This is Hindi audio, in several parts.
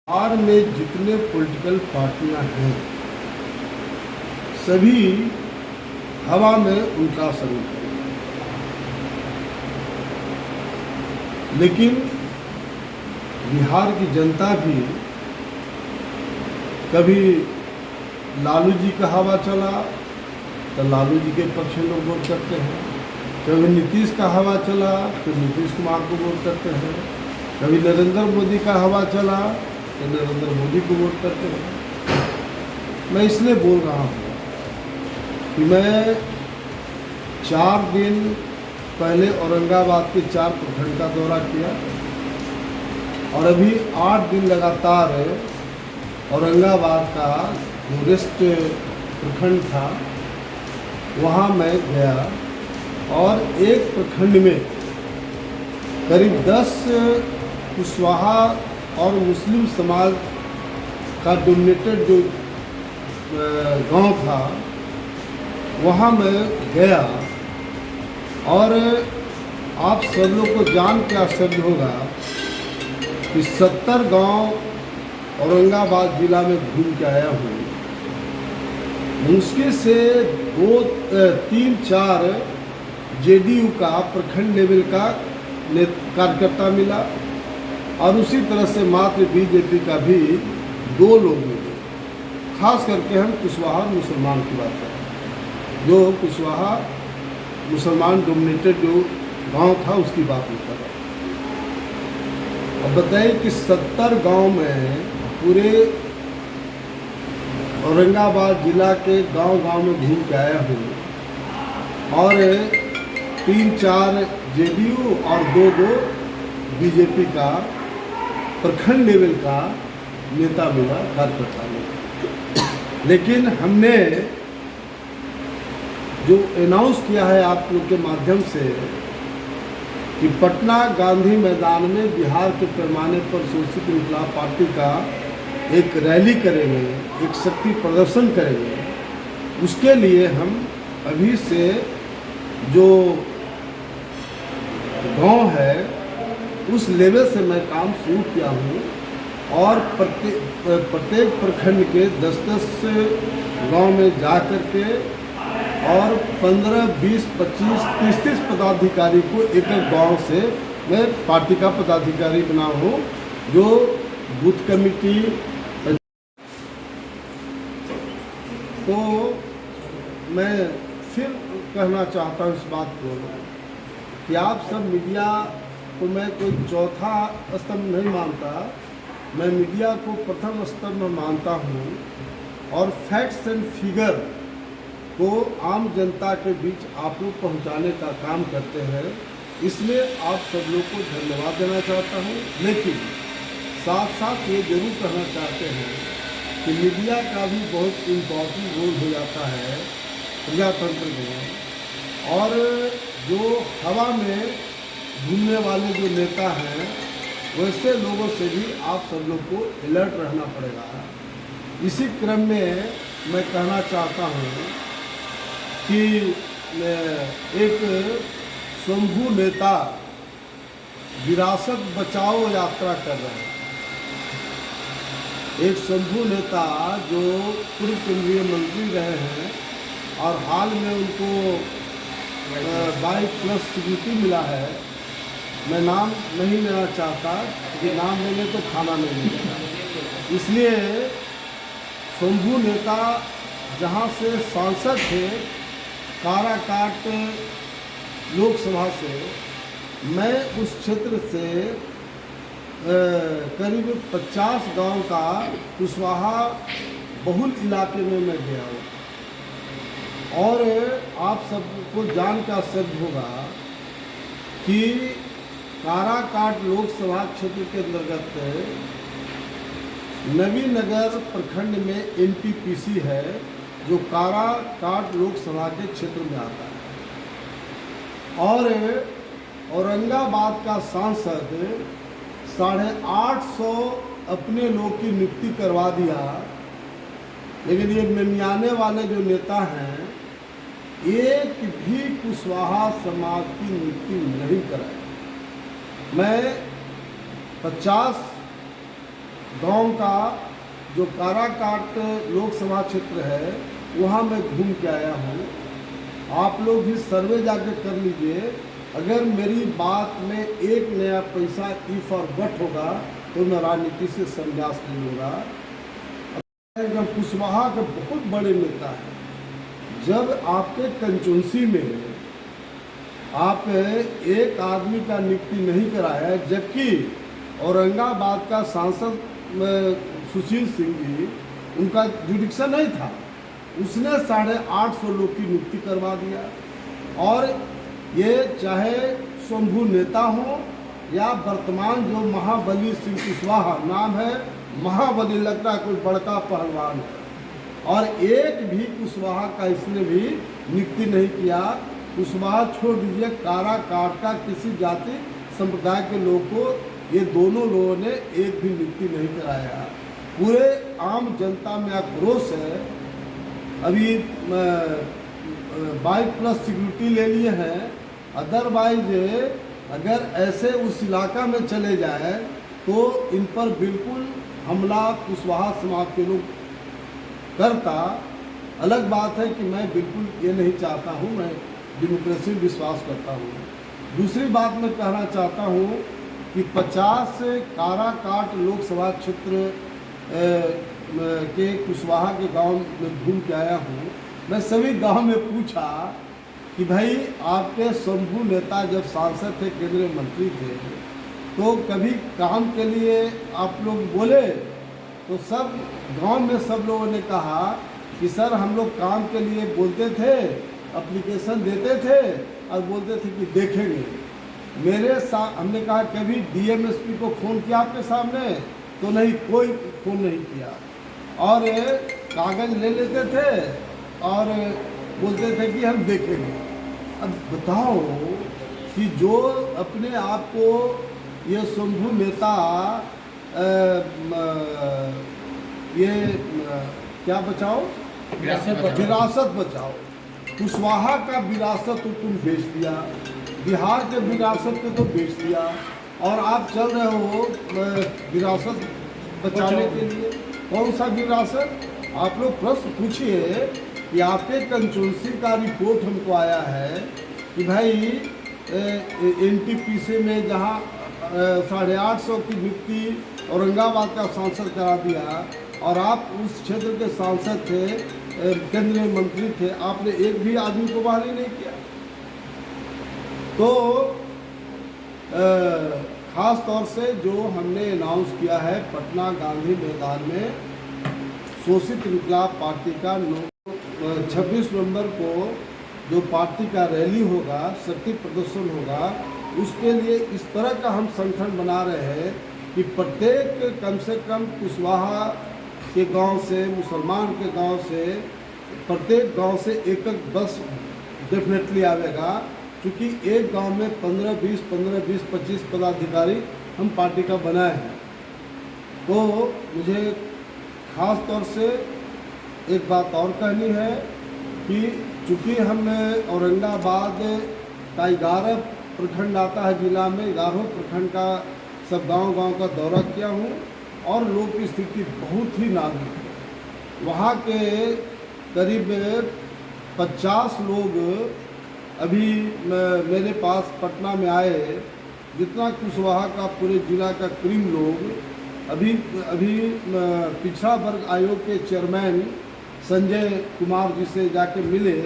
बिहार में जितने पॉलिटिकल पार्टियां हैं सभी हवा में उनका स्वरूप है। लेकिन बिहार की जनता भी कभी लालू जी का हवा चला तो लालू जी के पक्ष में लोग वोट करते हैं, कभी नीतीश का हवा चला तो नीतीश कुमार को वोट करते हैं, कभी नरेंद्र मोदी का हवा चला तो नरेंद्र मोदी को वोट करते हैं। मैं इसलिए बोल रहा हूँ कि मैं 4 दिन पहले औरंगाबाद के 4 प्रखंड का दौरा किया और अभी 8 दिन लगातार औरंगाबाद का जो रेस्ट प्रखंड था वहाँ मैं गया और एक प्रखंड में करीब 10 कुशवाहा और मुस्लिम समाज का डोमिनेटेड जो गांव था वहाँ मैं गया और आप सब लोग को जान के आश्चर्य होगा कि 70 गांव औरंगाबाद जिला में घूम के आया हूँ। मुश्किल से 3-4 जेडीयू का प्रखंड लेवल का कार्यकर्ता मिला और उसी तरह से मात्र बीजेपी का भी 2 लोग मिले। खास करके हम कुशवाहा मुसलमान की बात करें, जो कुशवाहा मुसलमान डोमिनेटेड जो गांव था उसकी बात नहीं कर रहा। अब बताइए कि 70 गांव में पूरे औरंगाबाद जिला के गांव-गांव में घूम के आया हूँ और 3-4 जेडीयू और 2 बीजेपी का प्रखंड लेवल का नेता मिला, कार्यकर्ता मिला। लेकिन हमने जो अनाउंस किया है आप लोग के माध्यम से कि पटना गांधी मैदान में बिहार के पैमाने पर सोशलिस्ट इंकलाब पार्टी का एक रैली करेंगे, एक शक्ति प्रदर्शन करेंगे, उसके लिए हम अभी से जो गांव है उस लेवल से मैं काम शुरू किया हूँ और प्रत्येक प्रखंड के 10-10 गांव में जा कर के और 15, 20, 25, 30 पदाधिकारी को एक गांव से मैं पार्टी का पदाधिकारी बना हूँ, जो बूथ कमेटी। तो मैं फिर कहना चाहता हूँ इस बात को कि आप सब मीडिया को मैं कोई चौथा स्तंभ नहीं मानता, मैं मीडिया को प्रथम स्तंभ मानता हूँ और फैक्ट्स एंड फिगर को आम जनता के बीच आप लोग पहुँचाने का काम करते हैं, इसलिए आप सब लोग को धन्यवाद देना चाहता हूँ। लेकिन साथ साथ ये जरूर कहना चाहते हैं कि मीडिया का भी बहुत इम्पोर्टेंट रोल हो जाता है प्रजातंत्र में, और जो हवा में घूमने वाले जो नेता हैं वैसे लोगों से भी आप सब लोग को अलर्ट रहना पड़ेगा। इसी क्रम में मैं कहना चाहता हूँ कि एक शंभू नेता विरासत बचाओ यात्रा कर रहे हैं। एक शंभू नेता जो पूर्व केंद्रीय मंत्री रहे हैं और हाल में उनको 22+ स्वीकृति मिला है। मैं नाम नहीं लेना चाहता कि नाम लेंगे तो खाना नहीं मिलेगा, इसलिए शंभू नेता जहां से सांसद थे काराकाट लोकसभा से, मैं उस क्षेत्र से करीब 50 गांव का कुशवाहा बहुल इलाके में मैं गया हूँ और आप सबको जान का आश्चर्य होगा कि काराकाट लोकसभा क्षेत्र के अंतर्गत नवीनगर प्रखंड में एनटीपीसी है जो काराकाट लोकसभा के क्षेत्र में आता है और औरंगाबाद का सांसद 850 अपने लोग की नियुक्ति करवा दिया, लेकिन ये मिमियाने वाले जो नेता हैं एक भी कुशवाहा समाज की नियुक्ति नहीं कराई। मैं 50 गांव का जो काराकाट लोकसभा क्षेत्र है वहाँ मैं घूम के आया हूँ। आप लोग भी सर्वे जाके कर लीजिए। अगर मेरी बात में एक नया पैसा इफ और बट होगा तो मैं राजनीति से संन्यास नहीं लूँगा। जब कुशवाहा के बहुत बड़े नेता हैं, जब आपके कंचुंसी में आप एक आदमी का नियुक्ति नहीं कराया, जबकि औरंगाबाद का सांसद सुशील सिंह जी, उनका जुडिक्शन नहीं था, उसने 850 लोग की नियुक्ति करवा दिया। और ये चाहे शंभू नेता हो या वर्तमान जो महाबली सिंह कुशवाहा, नाम है महाबली, लगता है कोई बड़का पहलवान है, और एक भी कुशवाहा का इसने भी नियुक्ति नहीं किया। कुशवाहा छोड़ दीजिए, काराकाट का किसी जाति संप्रदाय के लोग को ये दोनों लोगों ने एक भी नियुक्ति नहीं कराया। पूरे आम जनता में आक्रोश है। अभी 22+ सिक्योरिटी ले लिए हैं, अदरवाइज अगर ऐसे उस इलाका में चले जाए तो इन पर बिल्कुल हमला कुशवाहा समाज के लोग करता। अलग बात है कि मैं बिल्कुल ये नहीं चाहता हूँ, मैं डेमोक्रेसी में विश्वास करता हूँ। दूसरी बात मैं कहना चाहता हूँ कि 50 काराकाट लोकसभा क्षेत्र के कुशवाहा के गांव में घूम के आया हूँ। मैं सभी गांव में पूछा कि भाई आपके शंभू नेता जब सांसद थे, केंद्रीय मंत्री थे, तो कभी काम के लिए आप लोग बोले? तो सब गांव में सब लोगों ने कहा कि सर हम लोग काम के लिए बोलते थे, एप्लीकेशन देते थे और बोलते थे कि देखेंगे। हमने कहा कभी डीएमएसपी को फ़ोन किया आपके सामने? तो नहीं, कोई फ़ोन नहीं किया। और कागज़ ले लेते थे और बोलते थे कि हम देखेंगे। अब बताओ कि जो अपने आप को ये शंभू नेता क्या बचाओ, विरासत बचाओ, कुशवाहा का विरासत तो तुम बेच दिया, बिहार के विरासत को तो बेच दिया, और आप चल रहे हो विरासत बचाने के लिए। कौन सा विरासत? आप लोग प्रश्न पूछिए कि आपके कंचुंसी का रिपोर्ट हमको आया है कि भाई एनटीपीसी में जहाँ 850 की नियुक्ति औरंगाबाद का सांसद करा दिया, और आप उस क्षेत्र के सांसद थे, केंद्रीय मंत्री थे, आपने एक भी आदमी को बहाली नहीं किया। तो खास तौर से जो हमने अनाउंस किया है पटना गांधी मैदान में शोषित इनकलाब पार्टी का 26 नवंबर को जो पार्टी का रैली होगा, शक्ति प्रदर्शन होगा, उसके लिए इस तरह का हम संगठन बना रहे हैं कि प्रत्येक कम से कम कुशवाहा के गांव से, मुसलमान के गांव से, प्रत्येक गांव से एक बस डेफिनेटली आवेगा। क्योंकि एक गांव में 15-20 पदाधिकारी हम पार्टी का बनाए हैं। तो मुझे खास तौर से एक बात और कहनी है कि चूँकि हम औरंगाबाद का 11 प्रखंड आता है जिला में, 11 प्रखंड का सब गांव का दौरा किया हूँ, और लोग की स्थिति बहुत ही नाजुक है। वहाँ के करीब 50 लोग अभी मेरे पास पटना में आए, जितना कुशवाहा का पूरे जिला का करीब लोग अभी पिछड़ा वर्ग आयोग के चेयरमैन संजय कुमार जी से जाके मिले,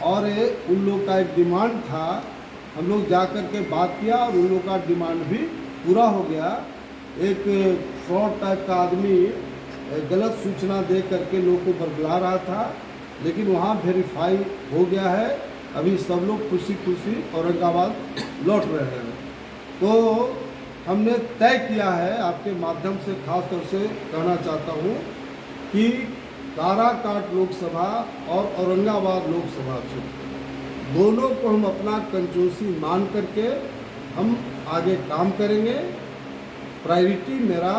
और उन लोग का एक डिमांड था, हम लोग जा कर के बात किया और उन लोग का डिमांड भी पूरा हो गया। एक फ्रॉड टाइप का आदमी गलत सूचना दे करके लोग को बरगला रहा था, लेकिन वहाँ वेरीफाई हो गया है। अभी सब लोग खुशी खुशी औरंगाबाद लौट रहे हैं। तो हमने तय किया है, आपके माध्यम से खास तौर से कहना चाहता हूँ कि काराकाट लोकसभा और औरंगाबाद लोकसभा क्षेत्र दोनों को हम अपना कंचुंसी मान करके हम आगे काम करेंगे। प्रायोरिटी मेरा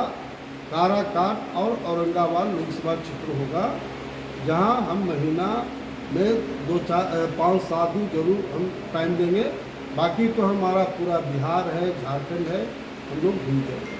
काराकाट और औरंगाबाद लोकसभा क्षेत्र होगा, जहां हम महीना में 5-7 दिन जरूर हम टाइम देंगे। बाकी तो हमारा पूरा बिहार है, झारखंड है, हम लोग घूमते हैं।